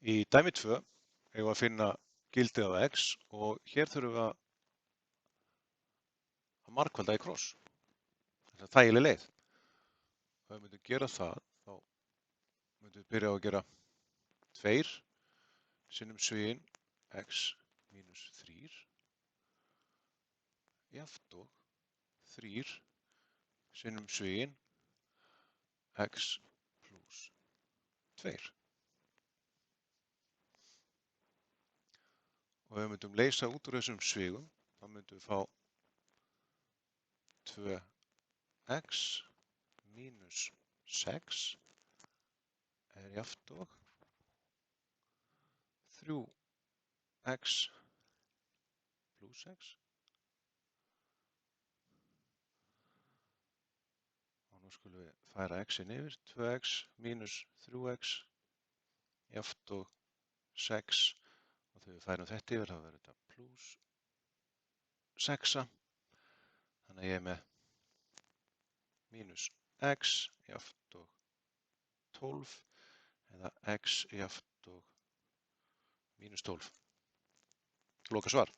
Í dæmi 2 eigum við að finna gildið af x og hér þurfum við að margfalda í kross. Þetta er þægileg leið. Ef við myndum gera það, þá myndum við byrja á að gera 2 sinnum svigin x mínus 3 jafnt og 3 sinnum svigin x plus 2. Og ef við myndum leysa út úr þessum svigum, þá myndum við fá 2x mínus 6 er jafnt og 3x plus 6. Og nú skulum við færa x-in yfir, 2x mínus 3x jafnt og 6. Og þegar við færum þetta yfir, þá verður þetta plus 6. Þannig að ég er með mínus x jafnt og 12 eða x jafnt og mínus 12. Loka svar.